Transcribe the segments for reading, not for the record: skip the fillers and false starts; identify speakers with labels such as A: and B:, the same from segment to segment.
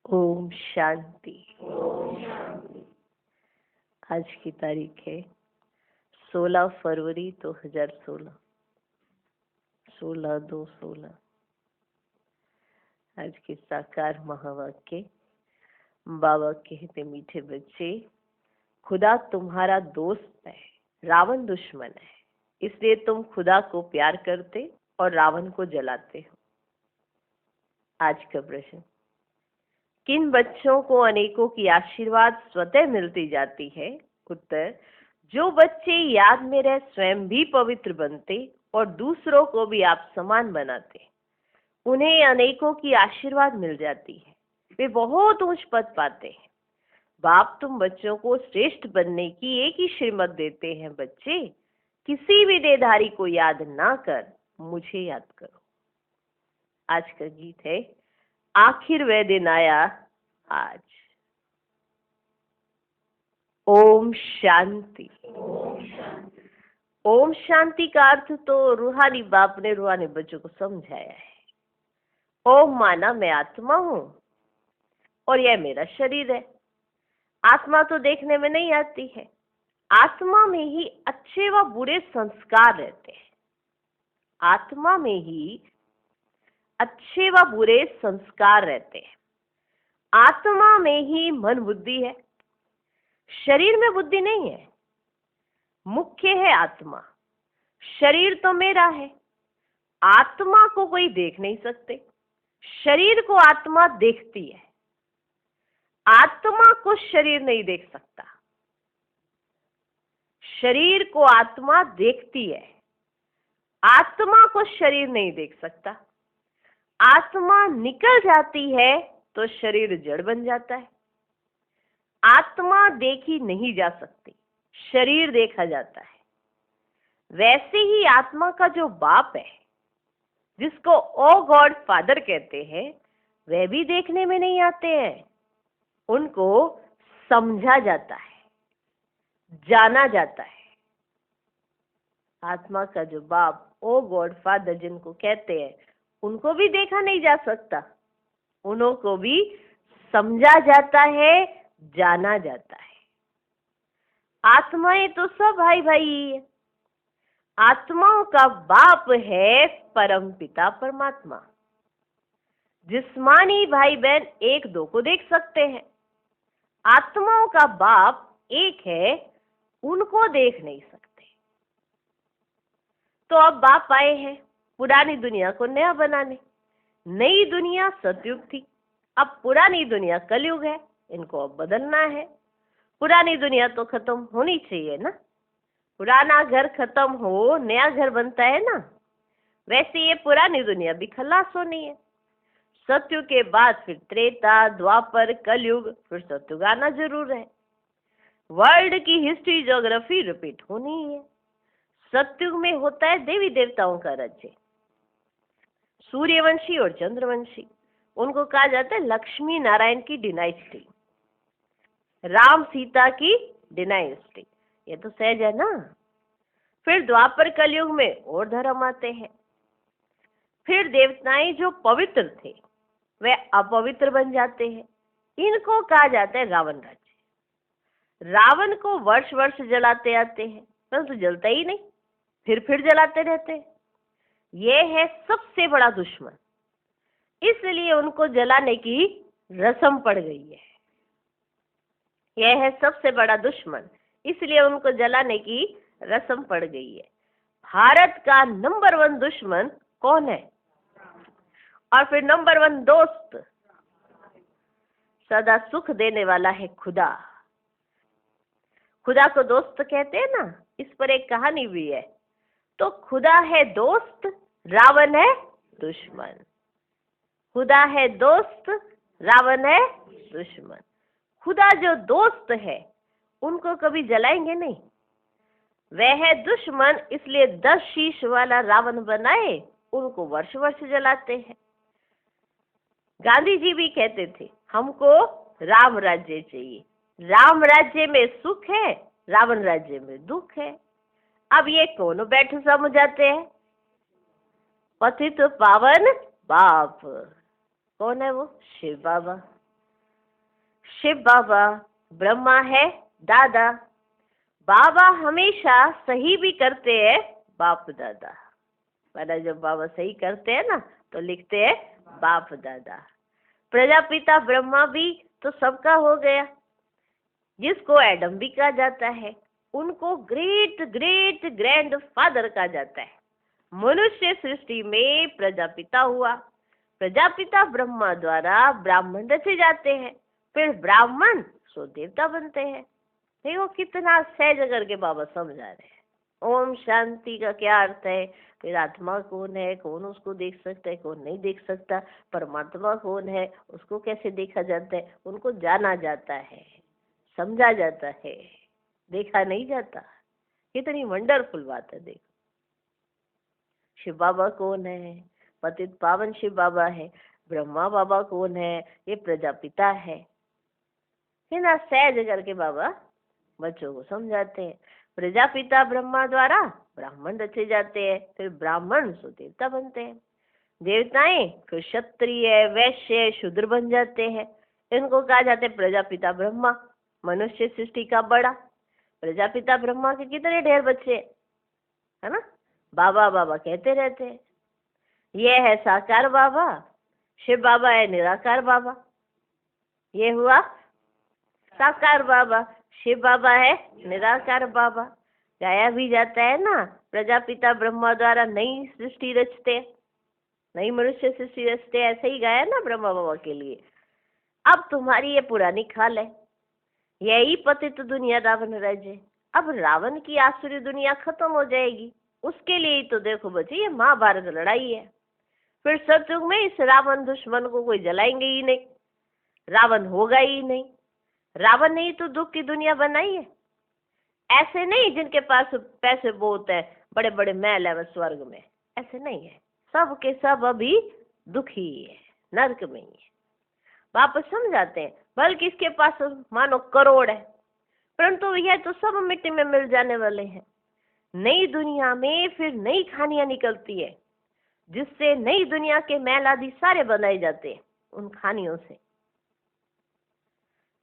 A: ओम शांति। आज की तारीख है 16 फरवरी 2016, 16/2/16। आज के साकार महावाक्य। बाबा कहते, मीठे बच्चे, खुदा तुम्हारा दोस्त है, रावण दुश्मन है। इसलिए तुम खुदा को प्यार करते और रावण को जलाते हो। आज का प्रश्न, किन बच्चों को अनेकों की आशीर्वाद स्वतः मिलती जाती है? उत्तर, जो बच्चे याद में रह स्वयं भी पवित्र बनते और दूसरों को भी आप समान बनाते, उन्हें अनेकों की आशीर्वाद मिल जाती है। वे बहुत ऊंच पद पाते हैं। बाप तुम बच्चों को श्रेष्ठ बनने की एक ही श्रीमत देते हैं, बच्चे, किसी भी देहधारी को याद ना कर मुझे याद करो। आज का गीत है, आखिर वह दिन आया आज। ओम शांति। ओम शांति का अर्थ तो रूहानी बाप ने रूहानी बच्चों को समझाया है। ओम माना मैं आत्मा हूं और यह मेरा शरीर है। आत्मा तो देखने में नहीं आती है। आत्मा में ही अच्छे व बुरे संस्कार रहते हैं। आत्मा में ही अच्छे व बुरे संस्कार रहते हैं। आत्मा में ही मन बुद्धि है। शरीर में बुद्धि नहीं है। मुख्य है आत्मा। शरीर तो मेरा है। आत्मा को कोई देख नहीं सकते। शरीर को आत्मा देखती है। आत्मा को शरीर नहीं देख सकता। शरीर को आत्मा देखती है। आत्मा को शरीर नहीं देख सकता। आत्मा निकल जाती है तो शरीर जड़ बन जाता है। आत्मा देखी नहीं जा सकती, शरीर देखा जाता है। वैसे ही आत्मा का जो बाप है, जिसको ओ गॉड फादर कहते हैं, वह भी देखने में नहीं आते हैं। उनको समझा जाता है, जाना जाता है। आत्मा का जो बाप ओ गॉड फादर जिनको कहते हैं, उनको भी देखा नहीं जा सकता। उनको भी समझा जाता है, जाना जाता है। आत्माएं तो सब भाई भाई ही है। आत्माओं का बाप है परम पिता परमात्मा। जिस्मानी भाई बहन एक दो को देख सकते हैं। आत्माओं का बाप एक है, उनको देख नहीं सकते। तो अब बाप आए हैं पुरानी दुनिया को नया बनाने। नई दुनिया सतयुग थी, अब पुरानी दुनिया कलयुग है। इनको अब बदलना है। पुरानी दुनिया तो खत्म होनी चाहिए ना। पुराना घर खत्म हो, नया घर बनता है ना। वैसे ये पुरानी दुनिया भी खलास होनी है। सतयुग के बाद फिर त्रेता, द्वापर, कलयुग, फिर सतयुग आना जरूर है। वर्ल्ड की हिस्ट्री, ज्योग्राफी रिपीट होनी ही है। सतयुग में होता है देवी देवताओं का राज्य। सूर्यवंशी और चंद्रवंशी, उनको कहा जाता है लक्ष्मी नारायण की डिनाइस्टी, राम सीता की डिनाइस्टी। ये तो सहज है ना। फिर द्वापर कलयुग में और धर्म आते हैं। फिर देवताएं जो पवित्र थे वे अपवित्र बन जाते हैं। इनको कहा जाता है रावण राज्य। रावण को वर्ष वर्ष जलाते आते हैं, परंतु जलता ही नहीं, फिर जलाते रहते हैं। यह है सबसे बड़ा दुश्मन। इसलिए उनको जलाने की रस्म पड़ गई है। यह है सबसे बड़ा दुश्मन, इसलिए उनको जलाने की रस्म पड़ गई है। भारत का नंबर 1 दुश्मन कौन है? और फिर नंबर 1 दोस्त, सदा सुख देने वाला है खुदा। खुदा को दोस्त कहते हैं ना, इस पर एक कहानी भी है। तो खुदा है दोस्त, रावण है दुश्मन। खुदा है दोस्त, रावण है दुश्मन। खुदा जो दोस्त है उनको कभी जलाएंगे नहीं। वह है दुश्मन, इसलिए 10 शीश वाला रावण बनाए, उनको वर्ष वर्ष जलाते हैं। गांधी जी भी कहते थे हमको राम राज्य चाहिए। राम राज्य में सुख है, रावण राज्य में दुख है। अब ये कौन बैठ समझाते हैं? पतित पावन बाप। कौन है वो? शिव बाबा। शिव बाबा ब्रह्मा है दादा, बाबा हमेशा सही भी करते हैं बाप दादा। वरना जब बाबा सही करते हैं ना तो लिखते हैं बाप दादा। प्रजापिता ब्रह्मा भी तो सबका हो गया, जिसको एडम भी कहा जाता है, उनको ग्रेट ग्रेट ग्रैंड फादर कहा जाता है। मनुष्य सृष्टि में प्रजापिता हुआ, प्रजापिता ब्रह्मा द्वारा ब्राह्मण रचे जाते हैं, फिर ब्राह्मण सो देवता बनते हैं। देखो कितना सहज करके बाबा समझा रहे हैं। ओम शांति का क्या अर्थ है, फिर आत्मा कौन है, कौन उसको देख सकता है, कौन नहीं देख सकता, परमात्मा कौन है, उसको कैसे देखा जाता है, उनको जाना जाता है, समझा जाता है, देखा नहीं जाता। कितनी वंडरफुल बात है। देखो शिव बाबा कौन है, पतित पावन शिव बाबा है। ब्रह्मा बाबा कौन है, ये प्रजापिता है ना। सहज करके बाबा बच्चों को समझाते हैं। प्रजापिता ब्रह्मा द्वारा ब्राह्मण रचे जाते हैं, फिर ब्राह्मण सो देवता बनते हैं। देवताएं फिर क्षत्रिय वैश्य शूद्र बन जाते हैं। इनको कहा जाता है प्रजापिता ब्रह्मा, मनुष्य सृष्टि का बड़ा। प्रजापिता ब्रह्मा के कितने ढेर बच्चे है ना, बाबा बाबा कहते रहते हैं। ये है साकार बाबा, शिव बाबा है निराकार बाबा। ये हुआ साकार बाबा, शिव बाबा है निराकार बाबा। गाया भी जाता है ना, प्रजापिता ब्रह्मा द्वारा नई सृष्टि रचते, नई मनुष्य सृष्टि रचते, ऐसे ही गाया ना ब्रह्मा बाबा के लिए। अब तुम्हारी ये पुरानी खाल है, यही पतित दुनिया रावण राज्य। अब रावण की आसुरी दुनिया खत्म हो जाएगी, उसके लिए ही तो देखो बच्चे ये महाभारत लड़ाई है। फिर सतयुग में इस रावण दुश्मन को कोई जलाएंगे ही नहीं, रावण होगा ही नहीं। रावण ने ही तो दुख की दुनिया बनाई है। ऐसे नहीं जिनके पास पैसे बहुत है, बड़े बड़े महल है स्वर्ग में, ऐसे नहीं है। सब के सब अभी दुखी है, नरक में ही है। वापस समझाते हैं, बल्कि इसके पास मानो करोड़ है, परंतु यह तो सब मिट्टी में मिल जाने वाले हैं। नई दुनिया में फिर नई खानियां निकलती है, जिससे नई दुनिया के महल आदि सारे बनाए जाते हैं उन खानियों से।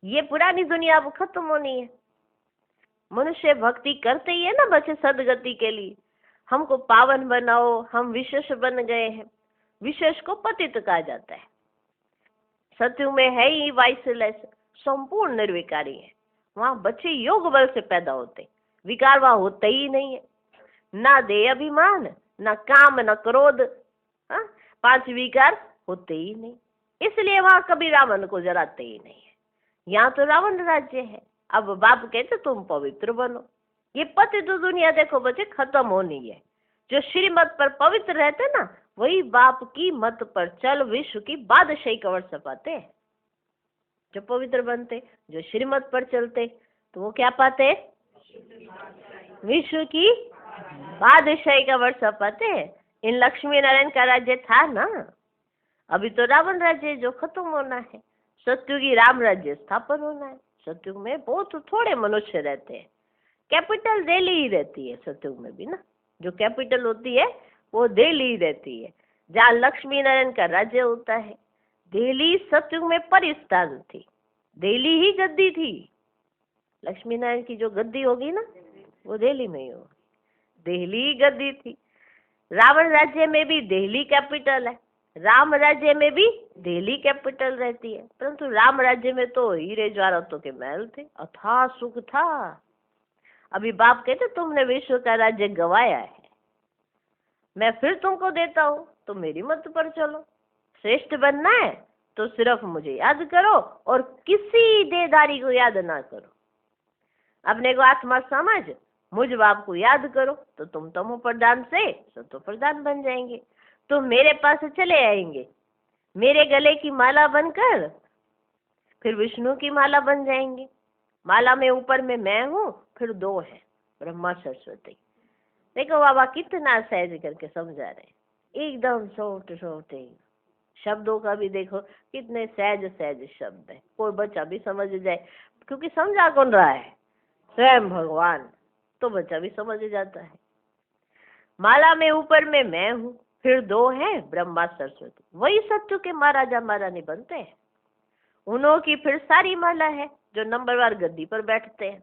A: ये पुरानी दुनिया अब खत्म होनी है। मनुष्य भक्ति करते ही है ना बच्चे सदगति के लिए। हमको पावन बनाओ, हम विशेष बन गए हैं। विशेष को पतित कहा जाता है। सत्युग में है ही वाइसलेस, संपूर्ण निर्विकारी है। वहां बच्चे योग बल से पैदा होते, विकार वहां होते ही नहीं है। ना देह अभिमान, ना काम, ना क्रोध, हाँ 5 विकार होते ही नहीं। इसलिए वहां कभी रावण को जराते ही नहीं है। यहाँ तो रावण राज्य है। अब बाप कहते तुम पवित्र बनो। ये पतित दुनिया देखो बच्चे खत्म होनी है। जो श्रीमत पर पवित्र रहते ना, वही बाप की मत पर चल विश्व की बादशाही कवर सपाते हैं। जो पवित्र बनते, जो श्रीमत पर चलते, तो वो क्या पाते, विश्व की बादशाही कवर सपाते हैं। इन लक्ष्मी नारायण का राज्य था ना। अभी तो रावण राज्य जो खत्म होना है, सत्युगी राम राज्य स्थापन होना है। सत्युग में बहुत थोड़े मनुष्य रहते हैं, कैपिटल दिल्ली ही रहती है सत्युग में भी ना। जो कैपिटल होती है वो दिल्ली ही रहती है, जहाँ लक्ष्मी नारायण का राज्य होता है। दिल्ली सत्युग में परिस्थान थी, दिल्ली ही गद्दी थी। लक्ष्मी नारायण की जो गद्दी होगी ना, वो दिल्ली में ही होगी, दिल्ली ही गद्दी थी। रावण राज्य में भी दिल्ली कैपिटल है, राम राज्य में भी दिल्ली कैपिटल रहती है। परंतु राम राज्य में तो हीरे जवाहरातों के महल थे, अथाह सुख था। अभी बाप कहते तुमने विश्व का राज्य गवाया है, मैं फिर तुमको देता हूँ, तो मेरी मत पर चलो। श्रेष्ठ बनना है तो सिर्फ मुझे याद करो और किसी देहधारी को याद ना करो। अपने को आत्मा समझ, मुझ बाप को याद करो, तो तुम तमो प्रधान से सतो प्रधान बन जाएंगे। तो मेरे पास चले आएंगे, मेरे गले की माला बनकर फिर विष्णु की माला बन जाएंगे। माला में ऊपर में मैं हूँ, फिर 2 है ब्रह्मा सरस्वती। देखो बाबा कितना सहज करके समझा रहे, एकदम छोटे छोटे शब्दों का भी देखो कितने सहज सहज शब्द है। कोई बच्चा भी समझ जाए, क्योंकि समझा कौन रहा है, स्वयं भगवान, तो बच्चा भी समझ जाता है। माला में ऊपर में मैं हूँ, फिर 2 है ब्रह्मा सरस्वती। वही सत्य के महाराजा महारानी बनते हैं। उन्हों की फिर सारी माला है जो नंबरवार गद्दी पर बैठते हैं।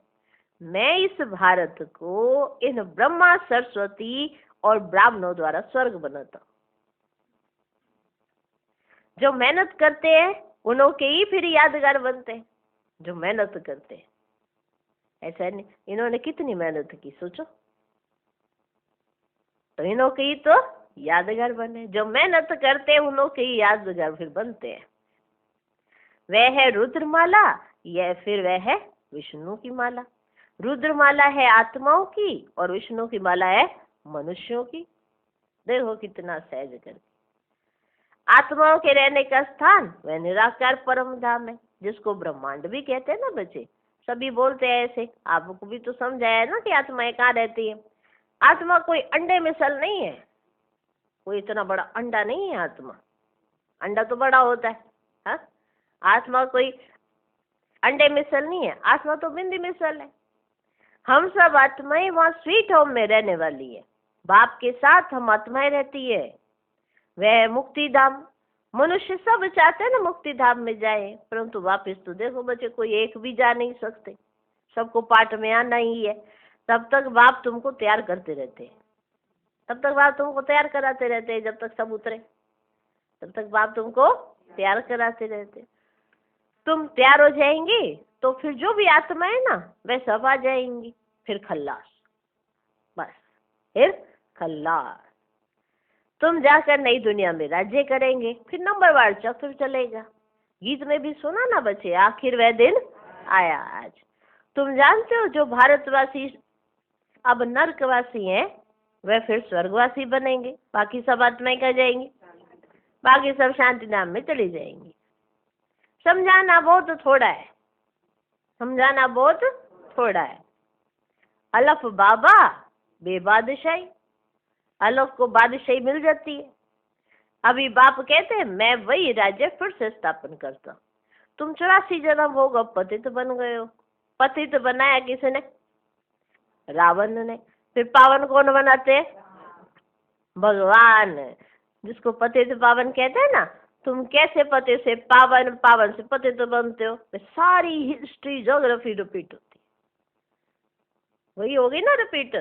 A: मैं इस भारत को इन ब्रह्मा, सरस्वती और ब्राह्मणों द्वारा स्वर्ग बनाता हूँ। जो मेहनत करते हैं उन्हों के ही फिर यादगार बनते हैं, जो मेहनत करते हैं। ऐसा नहीं, इन्होंने कितनी मेहनत की सोचो, तो इन्हों के ही तो यादगार बने। जो मेहनत करते हैं उन्हों के ही यादगार फिर बनते हैं। वह है रुद्रमाला, यह फिर वह है विष्णु की माला। रुद्रमाला है आत्माओं की और विष्णु की माला है मनुष्यों की। देखो कितना सहज करके। आत्माओं के रहने का स्थान वह निराकार परम धाम है, जिसको ब्रह्मांड भी कहते हैं ना बच्चे। सभी बोलते हैं ऐसे, आपको भी तो समझाया ना कि आत्माएं कहाँ रहती है। आत्मा कोई अंडे मिसल नहीं है, कोई इतना बड़ा अंडा नहीं है आत्मा। अंडा तो बड़ा होता है, हाँ? आत्मा कोई अंडे मिसल नहीं है, आत्मा तो बिंदी मिसल है। हम सब आत्माएं वहाँ स्वीट होम में रहने वाली है। बाप के साथ हम आत्माएं रहती है, वह मुक्ति धाम। मनुष्य सब चाहते हैं ना मुक्ति धाम में जाए, परंतु वापस तो देखो बच्चे कोई एक भी जा नहीं सकते, सबको पाठ में आना ही है। तब तक बाप तुमको तैयार करते रहते हैं, तब तक बाप तुमको तैयार कराते रहते हैं। जब तक सब उतरे तब तक बाप तुमको तैयार कराते रहते। तुम तैयार हो जाएंगे तो फिर जो भी आत्मा है ना वह सब आ जाएंगी। फिर खल्लास, बस फिर खल्लास। तुम जाकर नई दुनिया में राज्य करेंगे, फिर नंबरवार चक्र चलेगा। गीत में भी सुना ना बच्चे, आखिर वह दिन आया आज। तुम जानते हो जो भारतवासी अब नरकवासी हैं वह फिर स्वर्गवासी बनेंगे। बाकी सब आत्माएं कहाँ जाएंगी? बाकी सब शांति धाम में चली जाएंगी। समझाना बहुत थोड़ा है, समझाना बहुत थोड़ा है। अलफ बाबा बेबादशाही, अलफ को बादशाही मिल जाती है। अभी बाप कहते हैं मैं वही राज्य फिर से स्थापन करता हूँ। तुम 84 जन्म होगा पतित बन गए हो। पतित बनाया किसने? रावण ने। फिर पावन कौन बनाते हैं? भगवान। जिसको पतित पावन कहते हैं ना, तुम कैसे पति से पावन, पावन से पतित बनते हो? सारी हिस्ट्री ज्योग्राफी रिपीट होती, वही होगी ना रिपीट।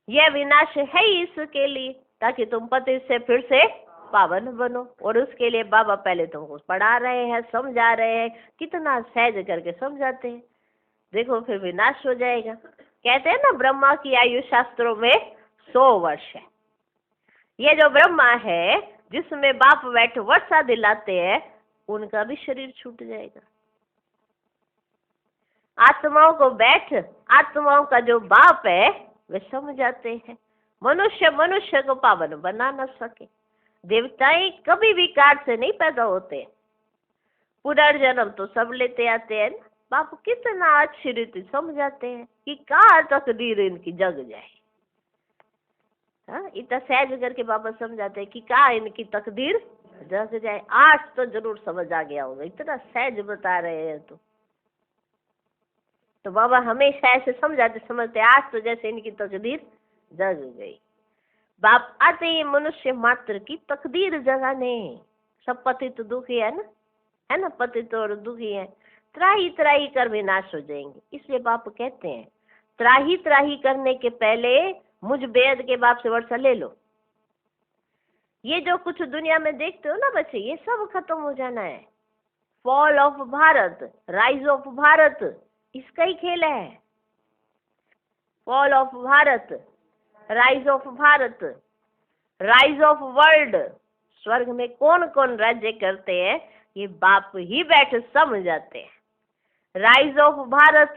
A: यह विनाश है इसके लिए ताकि तुम पति से फिर से पावन बनो। और उसके लिए बाबा पहले तुमको पढ़ा रहे हैं, समझा रहे हैं, कितना सहज करके समझाते हैं। देखो फिर विनाश हो जाएगा। कहते हैं ना ब्रह्मा की आयु शास्त्रों में 100 वर्ष है। ये जो ब्रह्मा है जिसमें बाप बैठ वर्षा दिलाते हैं, उनका भी शरीर छूट जाएगा। आत्माओं को बैठ, आत्माओं का जो बाप है वे समझाते हैं। मनुष्य मनुष्य को पावन बना न सके। देवताएं कभी भी काट से नहीं पैदा होते, पुनर्जन्म तो सब लेते आते हैं। बाप कितना अच्छी रीति समझाते हैं कि कहाँ तकदीर इनकी जग जाए। हाँ, इतना सहज करके बाबा समझाते हैं कि कहाँ इनकी तकदीर जग जाए। आज तो जरूर समझ आ गया होगा, इतना सहज बता रहे हैं। तो बाबा हमेशा ऐसे समझाते समझते, आज तो जैसे इनकी तकदीर जग गई। बाप आते ही मनुष्य मात्र की तकदीर जगाने। सब पतित दुखी है ना, पतित और दुखी है। त्राही त्राही कर विनाश हो जाएंगे। इसलिए बाप कहते हैं त्राही त्राही करने के पहले मुझ बेद के बाप से वर्षा ले लो। ये जो कुछ दुनिया में देखते हो ना बच्चे, ये सब खत्म हो जाना है। Fall of Bharat, rise of Bharat, इसका ही खेल है। Fall of Bharat, rise of Bharat, rise of world. स्वर्ग में कौन कौन राज्य करते हैं ये बाप ही बैठ समझाते हैं। राइज ऑफ भारत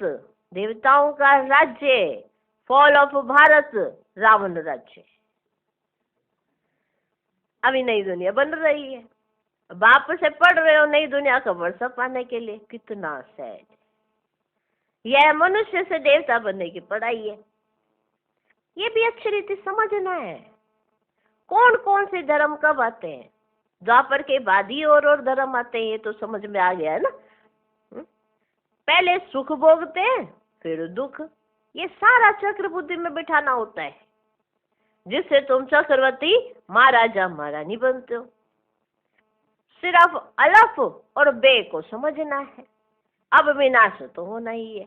A: देवताओं का राज्य, फॉल ऑफ भारत रावण राज्य। अभी नई दुनिया बन रही है, बाप से पढ़ रहे हो नई दुनिया का वर्षा पाने के लिए। कितना सहज। यह मनुष्य से देवता बनने की पढ़ाई है। ये भी अच्छी रीति समझना है। कौन कौन से धर्म कब आते हैं? द्वापर के बाद ही और धर्म आते हैं, ये तो समझ में आ गया है ना। पहले सुख भोगते हैं फिर दुख। ये सारा चक्र बुद्धि में बिठाना होता है, जिससे तुम चक्रवर्ती महाराजा महारानी बनते हो। सिर्फ अलफ और बे को समझना है। अब विनाश तो होना ही है।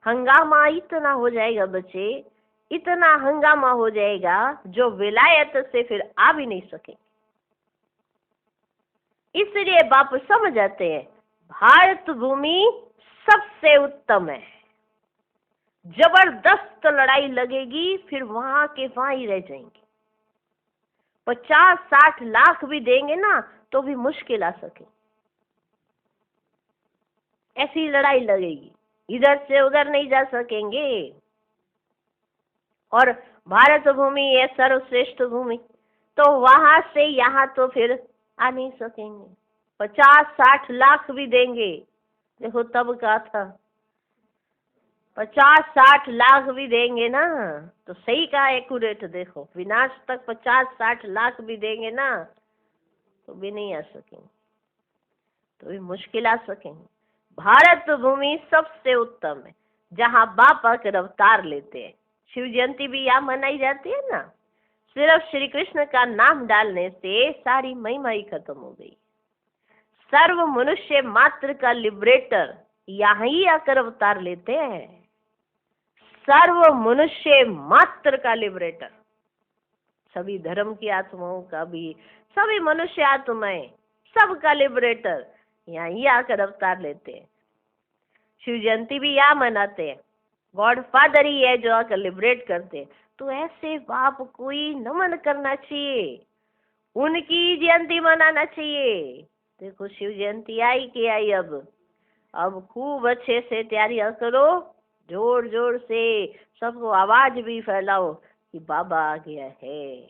A: हंगामा इतना हो जाएगा बच्चे, इतना हंगामा हो जाएगा जो विलायत से फिर आ भी नहीं सकेंगे। इसलिए बाप समझ जाते हैं भारत भूमि सबसे उत्तम है। जबरदस्त लड़ाई लगेगी, फिर वहां के वहां ही रह जाएंगे। 50-60 लाख भी देंगे ना तो भी मुश्किल आ सके, ऐसी लड़ाई लगेगी। इधर से उधर नहीं जा सकेंगे। और भारत भूमि है सर्वश्रेष्ठ भूमि, तो वहां से यहाँ तो फिर आ नहीं सकेंगे। 50-60 लाख भी देंगे, देखो तब का था, 50-60 लाख भी देंगे ना तो सही का एक्यूरेट देखो, विनाश तक 50-60 लाख भी देंगे ना तो भी नहीं आ सकेंगे, तो भी मुश्किल आ सकेंगे। भारत भूमि सबसे उत्तम है, जहाँ बाप आकर अवतार लेते हैं। शिव जयंती भी यहाँ मनाई जाती है ना। सिर्फ श्री कृष्ण का नाम डालने से सारी महिमा ही खत्म हो गई। सर्व मनुष्य मात्र का लिबरेटर यहाँ ही आकर अवतार लेते हैं। सर्व मनुष्य मात्र का लिबरेटर, सभी धर्म की आत्माओं का भी, सभी मनुष्य आत्माएं, सबका लिबरेटर यहाँ ही आकर अवतार लेते हैं। शिव जयंती भी यहाँ मनाते हैं। गॉड फादर ही है जो आकर लिबरेट करते हैं। तो ऐसे बाप को ही नमन करना चाहिए, उनकी जयंती मनाना चाहिए। देखो शिव जयंती आई कि आई, अब खूब अच्छे से तैयारियां करो, जोर जोर से सबको आवाज भी फैलाओ कि बाबा आ गया है।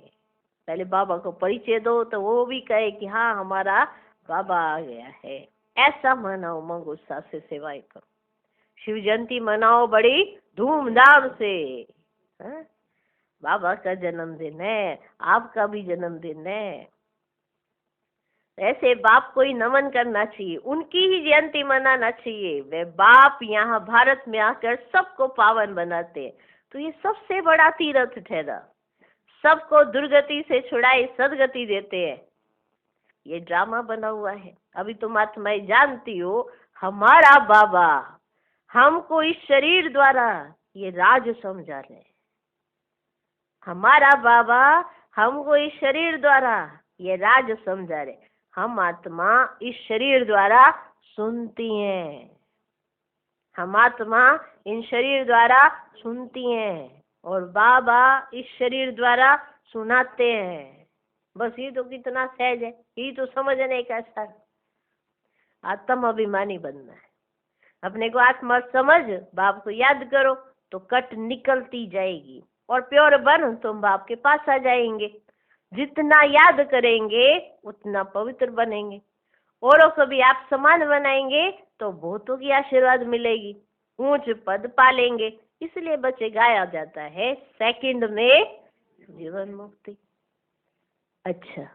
A: पहले बाबा को परिचय दो तो वो भी कहे कि हाँ हमारा बाबा आ गया है। ऐसा मनाओ, मंग उत्साह से सेवाएं करो, शिव जयंती मनाओ बड़ी धूमधाम से। हाँ? बाबा का जन्मदिन है, आपका भी जन्मदिन है। ऐसे बाप को ही नमन करना चाहिए, उनकी ही जयंती मनाना चाहिए। वे बाप यहाँ भारत में आकर सबको पावन बनाते हैं, तो ये सबसे बड़ा तीर्थ ठहरा। सबको दुर्गति से छुड़ाए सदगति देते हैं। ये ड्रामा बना हुआ है। अभी तुम आत्माएं जानती हो, हमारा बाबा हमको इस शरीर द्वारा ये राज समझा रहे हैं। हमारा बाबा हमको इस शरीर द्वारा ये राज समझा रहे। हम आत्मा इस शरीर द्वारा सुनती हैं, हम आत्मा इन शरीर द्वारा सुनती हैं और बाबा इस शरीर द्वारा सुनाते हैं। बस ये तो कितना सहज है, ये तो समझने का सर। आत्म अभिमानी बनना है, अपने को आत्मा समझ, बाप को याद करो तो कट निकलती जाएगी और प्योर बन तुम बाप के पास आ जाएंगे। जितना याद करेंगे उतना पवित्र बनेंगे। औरों को भी आप समान बनाएंगे तो बहुतों की आशीर्वाद मिलेगी, ऊंच पद पालेंगे। इसलिए बच्चे गाया जाता है सेकंड में जीवन मुक्ति। अच्छा,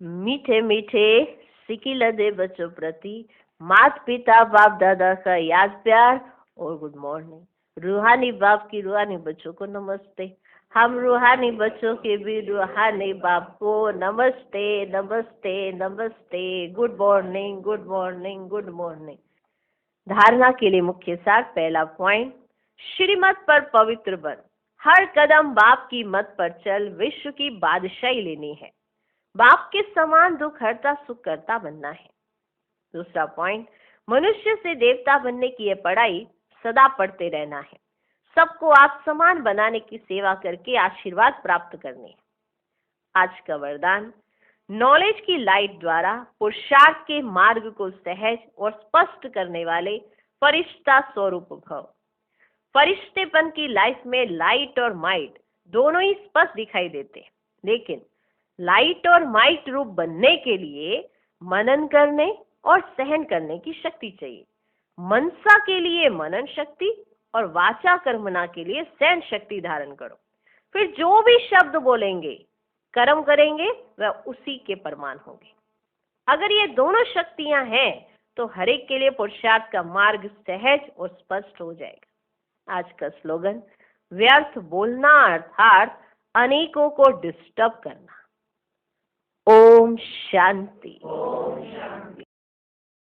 A: मीठे मीठे सिकिल दे बच्चों प्रति माता पिता बाप दादा का याद प्यार और गुड मॉर्निंग। रूहानी बाप की रूहानी बच्चों को नमस्ते। हम रूहानी बच्चों के भी रूहानी बाप को नमस्ते नमस्ते नमस्ते। Good morning good morning good morning. धारणा के लिए मुख्य सार। पहला पॉइंट, श्रीमत पर पवित्र बन, हर कदम बाप की मत पर चल, विश्व की बादशाही लेनी है, बाप के समान दुख हरता सुख करता बनना है। दूसरा पॉइंट, मनुष्य से देवता बनने की यह पढ़ाई सदा पढ़ते रहना है, सबको आप समान बनाने की सेवा करके आशीर्वाद प्राप्त करने हैं। आज का वरदान, नॉलेज की लाइट द्वारा पुरुषार्थ के मार्ग को सहज और स्पष्ट करने वाले फरिश्ता स्वरूप भव। फरिश्तेपन की लाइफ में लाइट और माइट दोनों ही स्पष्ट दिखाई देते हैं, लेकिन लाइट और माइट रूप बनने के लिए मनन करने और सहन करने की शक्ति चाहिए। मनसा के लिए मनन शक्ति और वाचा कर्मणा के लिए सहन शक्ति धारण करो। फिर जो भी शब्द बोलेंगे, कर्म करेंगे, वह उसी के प्रमाण होंगे। अगर ये दोनों शक्तियां हैं तो हर एक के लिए पुरुषार्थ का मार्ग सहज और स्पष्ट हो जाएगा। आज का स्लोगन, व्यर्थ बोलना अर्थात अनेकों को डिस्टर्ब करना। ओम शांति।